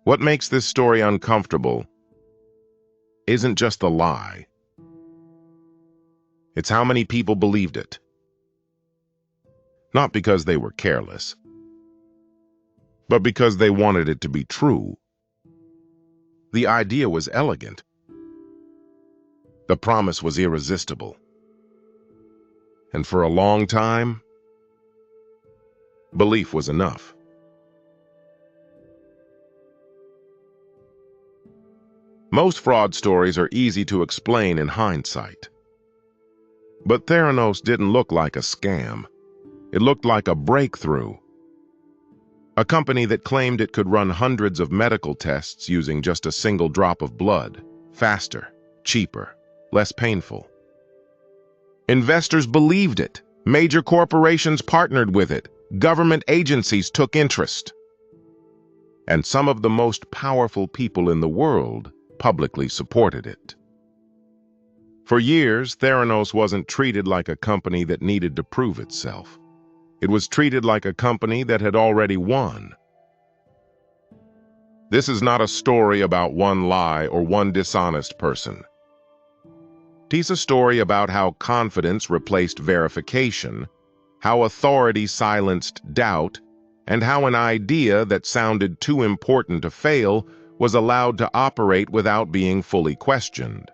What makes this story uncomfortable isn't just the lie. It's how many people believed it. Not because they were careless, but because they wanted it to be true. The idea was elegant. The promise was irresistible. And for a long time, belief was enough. Most fraud stories are easy to explain in hindsight. But Theranos didn't look like a scam. It looked like a breakthrough. A company that claimed it could run hundreds of medical tests using just a single drop of blood, faster, cheaper, less painful. Investors believed it. Major corporations partnered with it. Government agencies took interest. And some of the most powerful people in the world publicly supported it. For years, Theranos wasn't treated like a company that needed to prove itself. It was treated like a company that had already won. This is not a story about one lie or one dishonest person. It's a story about how confidence replaced verification, how authority silenced doubt, and how an idea that sounded too important to fail was allowed to operate without being fully questioned.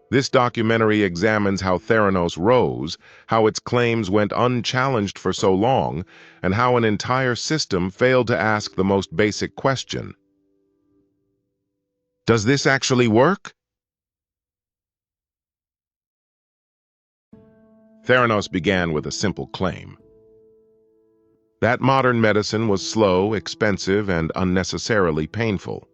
This documentary examines how Theranos rose, how its claims went unchallenged for so long, and how an entire system failed to ask the most basic question. Does this actually work? Theranos began with a simple claim: that modern medicine was slow, expensive, and unnecessarily painful.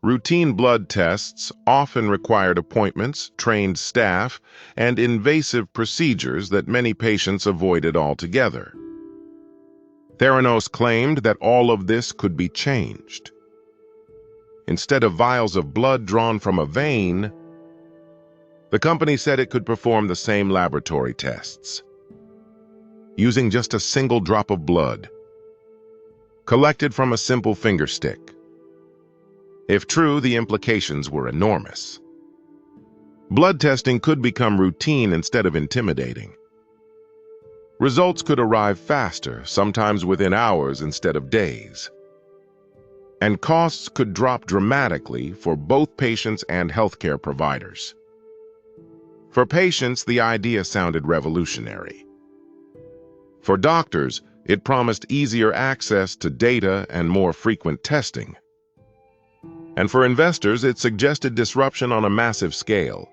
Routine blood tests often required appointments, trained staff, and invasive procedures that many patients avoided altogether. Theranos claimed that all of this could be changed. Instead of vials of blood drawn from a vein, the company said it could perform the same laboratory tests, using just a single drop of blood, collected from a simple finger stick. If true, the implications were enormous. Blood testing could become routine instead of intimidating. Results could arrive faster, sometimes within hours instead of days. And costs could drop dramatically for both patients and healthcare providers. For patients, the idea sounded revolutionary. For doctors, it promised easier access to data and more frequent testing. And for investors, it suggested disruption on a massive scale.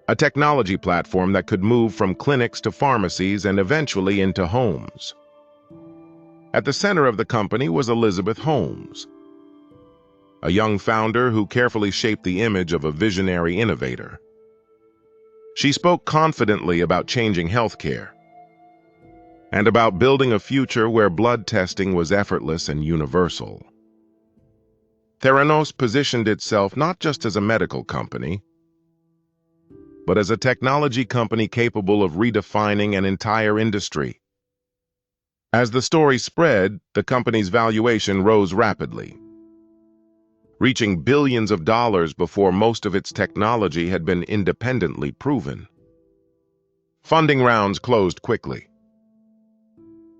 A technology platform that could move from clinics to pharmacies and eventually into homes. At the center of the company was Elizabeth Holmes, a young founder who carefully shaped the image of a visionary innovator. She spoke confidently about changing healthcare and about building a future where blood testing was effortless and universal. Theranos positioned itself not just as a medical company, but as a technology company capable of redefining an entire industry. As the story spread, the company's valuation rose rapidly, reaching billions of dollars before most of its technology had been independently proven. Funding rounds closed quickly,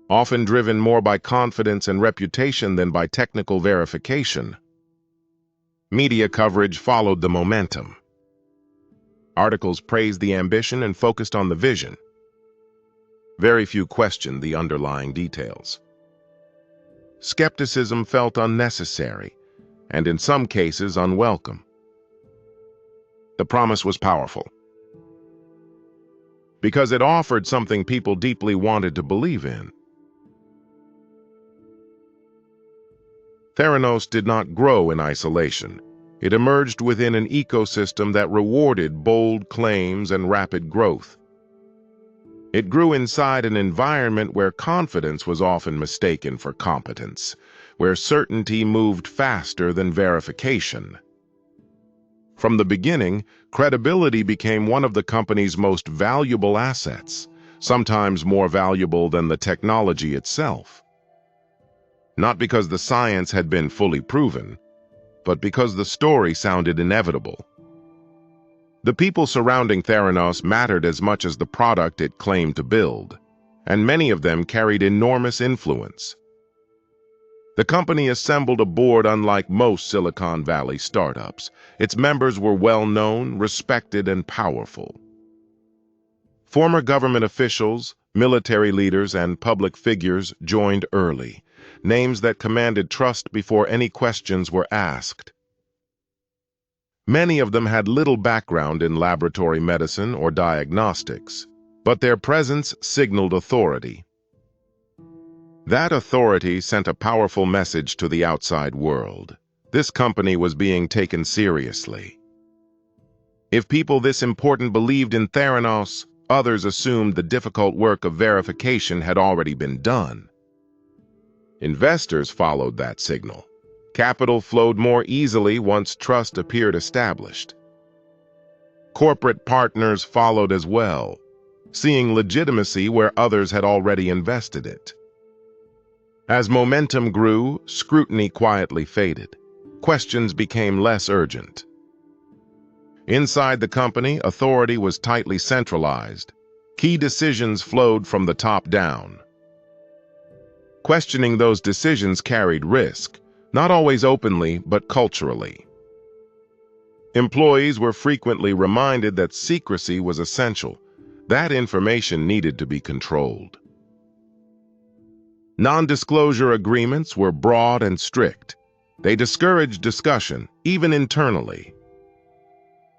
often driven more by confidence and reputation than by technical verification. Media coverage followed the momentum. Articles praised the ambition and focused on the vision. Very few questioned the underlying details. Skepticism felt unnecessary, and in some cases unwelcome. The promise was powerful, because it offered something people deeply wanted to believe in. Theranos did not grow in isolation. It emerged within an ecosystem that rewarded bold claims and rapid growth. It grew inside an environment where confidence was often mistaken for competence, where certainty moved faster than verification. From the beginning, credibility became one of the company's most valuable assets, sometimes more valuable than the technology itself. not because the science had been fully proven, but because the story sounded inevitable. The people surrounding Theranos mattered as much as the product it claimed to build, and many of them carried enormous influence. The company assembled a board unlike most Silicon Valley startups. Its members were well-known, respected, and powerful. Former government officials, military leaders, and public figures joined early, names that commanded trust before any questions were asked. Many of them had little background in laboratory medicine or diagnostics, but their presence signaled authority. That authority sent a powerful message to the outside world. This company was being taken seriously. If people this important believed in Theranos, others assumed the difficult work of verification had already been done. Investors followed that signal. Capital flowed more easily once trust appeared established. Corporate partners followed as well, seeing legitimacy where others had already invested it. As momentum grew, scrutiny quietly faded. Questions became less urgent. Inside the company, authority was tightly centralized. Key decisions flowed from the top down. Questioning those decisions carried risk, not always openly, but culturally. Employees were frequently reminded that secrecy was essential. That information needed to be controlled. Non-disclosure agreements were broad and strict. They discouraged discussion, even internally.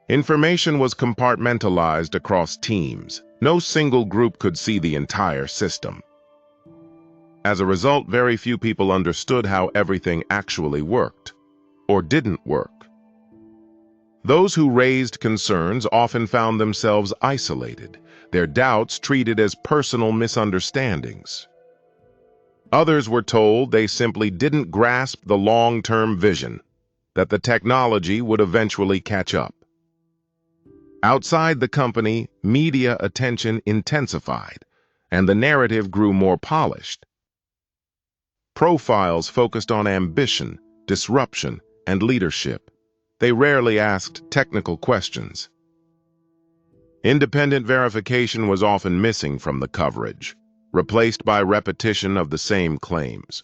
Information was compartmentalized across teams. No single group could see the entire system. As a result, very few people understood how everything actually worked, or didn't work. Those who raised concerns often found themselves isolated, their doubts treated as personal misunderstandings. Others were told they simply didn't grasp the long-term vision, that the technology would eventually catch up. Outside the company, media attention intensified, and the narrative grew more polished. Profiles focused on ambition, disruption, and leadership. They rarely asked technical questions. Independent verification was often missing from the coverage, replaced by repetition of the same claims.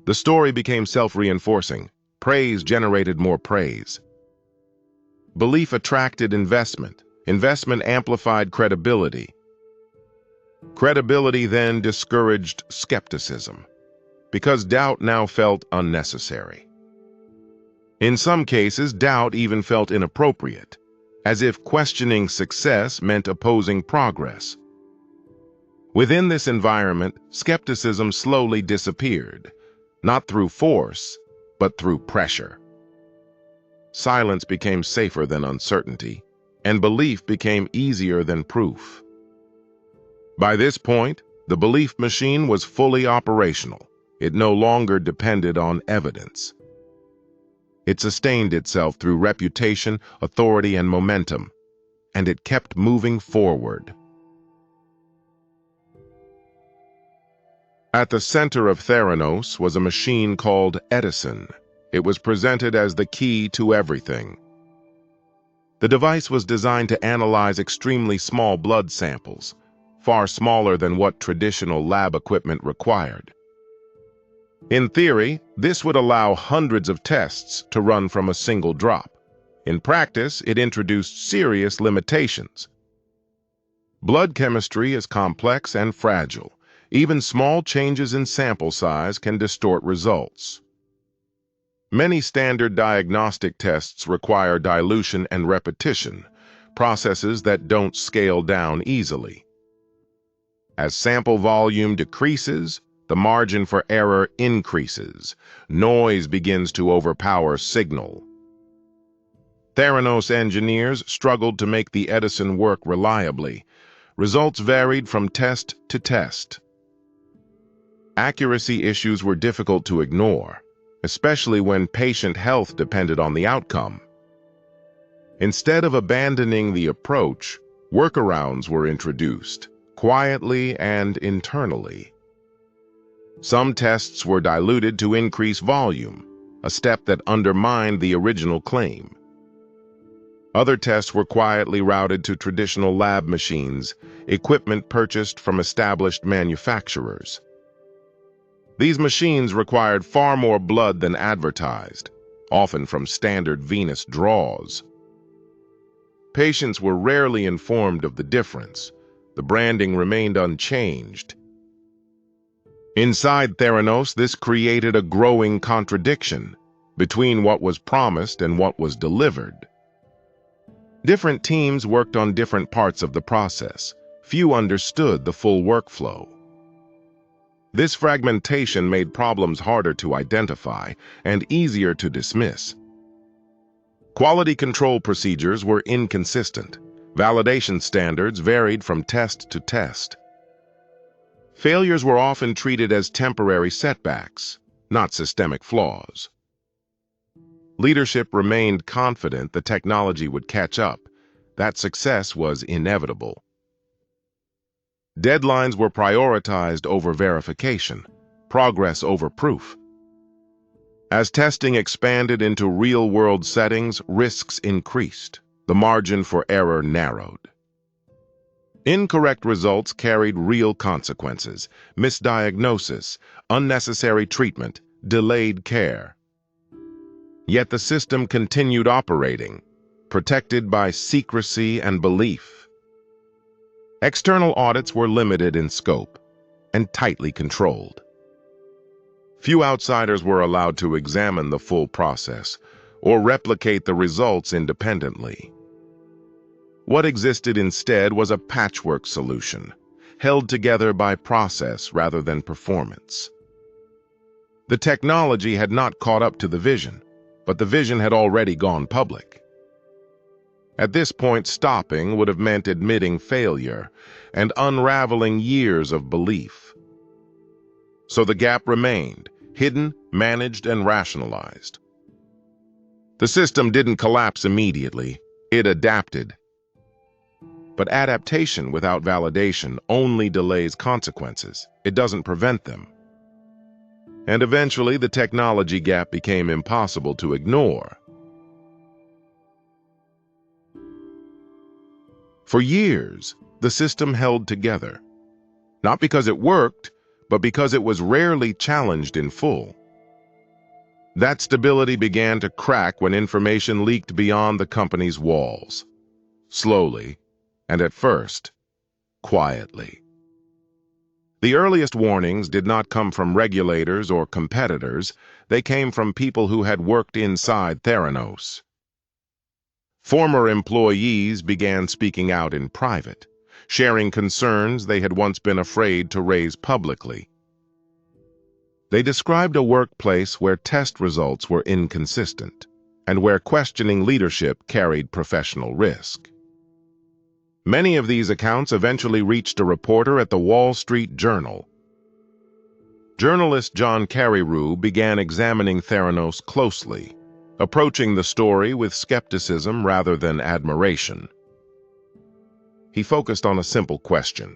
The story became self-reinforcing. Praise generated more praise. Belief attracted investment. Investment amplified credibility. Credibility then discouraged skepticism, because doubt now felt unnecessary. In some cases, doubt even felt inappropriate, as if questioning success meant opposing progress. Within this environment, skepticism slowly disappeared, not through force, but through pressure. Silence became safer than uncertainty, and belief became easier than proof. By this point, the belief machine was fully operational. It no longer depended on evidence. It sustained itself through reputation, authority, and momentum, and it kept moving forward. At the center of Theranos was a machine called Edison. It was presented as the key to everything. The device was designed to analyze extremely small blood samples, far smaller than what traditional lab equipment required. In theory, this would allow hundreds of tests to run from a single drop. In practice, it introduced serious limitations. Blood chemistry is complex and fragile. Even small changes in sample size can distort results. Many standard diagnostic tests require dilution and repetition, processes that don't scale down easily. As sample volume decreases, the margin for error increases. Noise begins to overpower signal. Theranos engineers struggled to make the Edison work reliably. Results varied from test to test. Accuracy issues were difficult to ignore, especially when patient health depended on the outcome. Instead of abandoning the approach, workarounds were introduced, quietly and internally. Some tests were diluted to increase volume, a step that undermined the original claim. Other tests were quietly routed to traditional lab machines, equipment purchased from established manufacturers. These machines required far more blood than advertised, often from standard venous draws. Patients were rarely informed of the difference. The branding remained unchanged. Inside Theranos, this created a growing contradiction between what was promised and what was delivered. Different teams worked on different parts of the process. Few understood the full workflow. This fragmentation made problems harder to identify and easier to dismiss. Quality control procedures were inconsistent. Validation standards varied from test to test. Failures were often treated as temporary setbacks, not systemic flaws. Leadership remained confident the technology would catch up. That success was inevitable. Deadlines were prioritized over verification, progress over proof. As testing expanded into real-world settings, risks increased. The margin for error narrowed. Incorrect results carried real consequences: misdiagnosis, unnecessary treatment, delayed care. Yet the system continued operating, protected by secrecy and belief. External audits were limited in scope and tightly controlled. Few outsiders were allowed to examine the full process or replicate the results independently. What existed instead was a patchwork solution, held together by process rather than performance. The technology had not caught up to the vision, but the vision had already gone public. At this point, stopping would have meant admitting failure and unraveling years of belief. So the gap remained, hidden, managed, and rationalized. The system didn't collapse immediately. It adapted. But adaptation without validation only delays consequences. It doesn't prevent them. And eventually, the technology gap became impossible to ignore. For years, the system held together, not because it worked, but because it was rarely challenged in full. That stability began to crack when information leaked beyond the company's walls, slowly, and at first, quietly. The earliest warnings did not come from regulators or competitors. They came from people who had worked inside Theranos. Former employees began speaking out in private, sharing concerns they had once been afraid to raise publicly. They described a workplace where test results were inconsistent and where questioning leadership carried professional risk. Many of these accounts eventually reached a reporter at the Wall Street Journal. Journalist John Carreyrou began examining Theranos closely, approaching the story with skepticism rather than admiration. He focused on a simple question: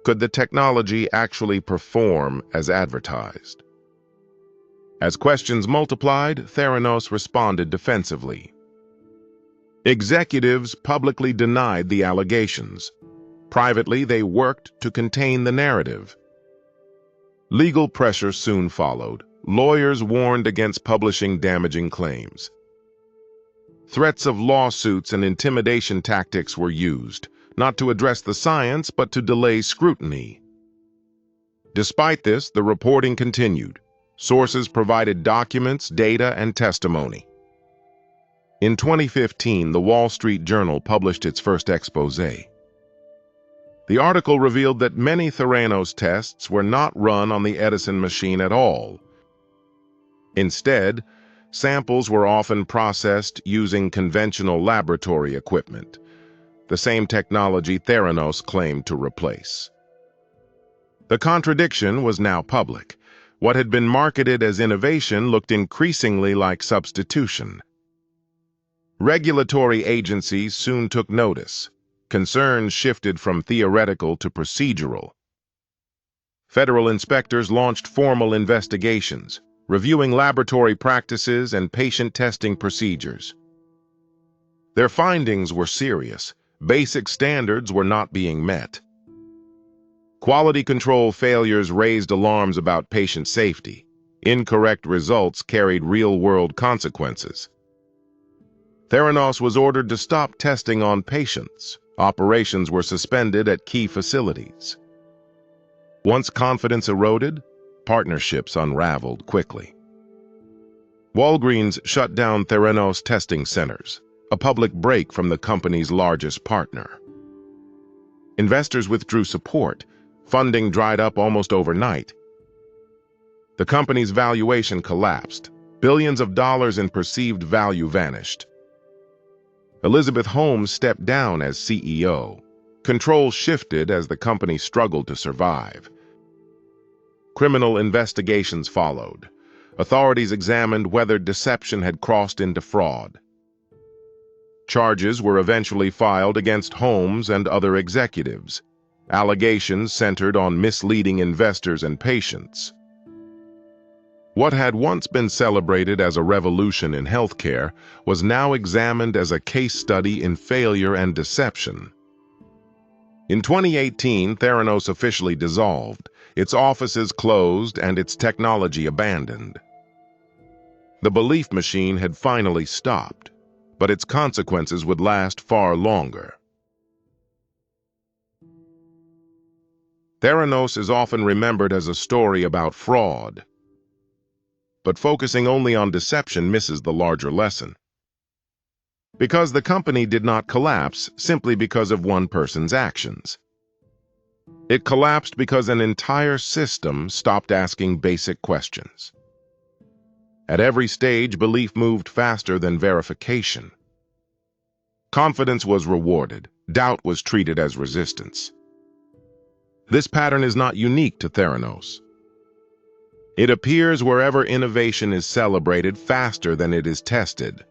could the technology actually perform as advertised? As questions multiplied, Theranos responded defensively. Executives publicly denied the allegations. Privately, they worked to contain the narrative. Legal pressure soon followed. Lawyers warned against publishing damaging claims. Threats of lawsuits and intimidation tactics were used, not to address the science, but to delay scrutiny. Despite this, the reporting continued. Sources provided documents, data, and testimony. In 2015, the Wall Street Journal published its first exposé. The article revealed that many Theranos tests were not run on the Edison machine at all. Instead, samples were often processed using conventional laboratory equipment, the same technology Theranos claimed to replace. The contradiction was now public. What had been marketed as innovation looked increasingly like substitution. Regulatory agencies soon took notice. Concerns shifted from theoretical to procedural. Federal inspectors launched formal investigations, reviewing laboratory practices and patient testing procedures. Their findings were serious. Basic standards were not being met. Quality control failures raised alarms about patient safety. Incorrect results carried real-world consequences. Theranos was ordered to stop testing on patients. Operations were suspended at key facilities. Once confidence eroded, partnerships unraveled quickly. Walgreens shut down Theranos testing centers, a public break from the company's largest partner. Investors withdrew support. Funding dried up almost overnight. The company's valuation collapsed. Billions of dollars in perceived value vanished. Elizabeth Holmes stepped down as CEO. Control shifted as the company struggled to survive. Criminal investigations followed. Authorities examined whether deception had crossed into fraud. Charges were eventually filed against Holmes and other executives. Allegations centered on misleading investors and patients. What had once been celebrated as a revolution in healthcare was now examined as a case study in failure and deception. In 2018, Theranos officially dissolved, its offices closed and its technology abandoned. The belief machine had finally stopped, but its consequences would last far longer. Theranos is often remembered as a story about fraud, but focusing only on deception misses the larger lesson. Because the company did not collapse simply because of one person's actions. It collapsed because an entire system stopped asking basic questions. At every stage, belief moved faster than verification. Confidence was rewarded, doubt was treated as resistance. This pattern is not unique to Theranos. It appears wherever innovation is celebrated faster than it is tested.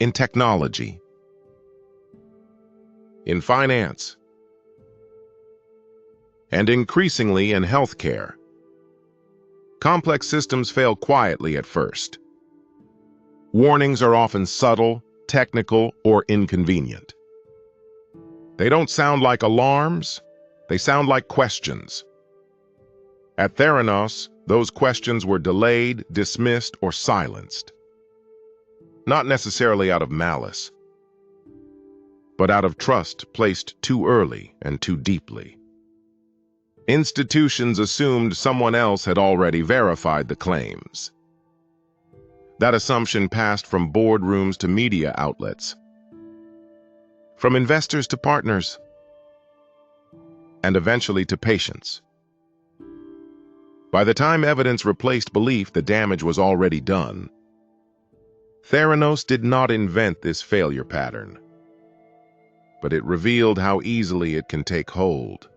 In technology, in finance, and increasingly in healthcare. Complex systems fail quietly at first. Warnings are often subtle, technical, or inconvenient. They don't sound like alarms. They sound like questions. At Theranos, those questions were delayed, dismissed, or silenced. Not necessarily out of malice, but out of trust placed too early and too deeply. Institutions assumed someone else had already verified the claims. That assumption passed from boardrooms to media outlets, from investors to partners, and eventually to patients. By the time evidence replaced belief, the damage was already done. Theranos did not invent this failure pattern, but it revealed how easily it can take hold,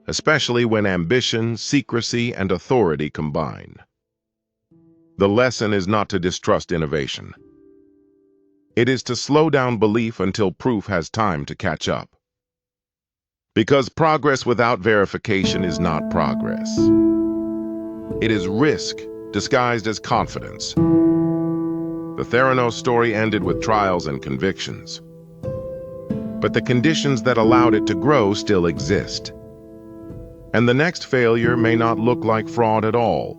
especially when ambition, secrecy, and authority combine. The lesson is not to distrust innovation. It is to slow down belief until proof has time to catch up. Because progress without verification is not progress. It is risk disguised as confidence. The Theranos story ended with trials and convictions. But the conditions that allowed it to grow still exist. And the next failure may not look like fraud at all.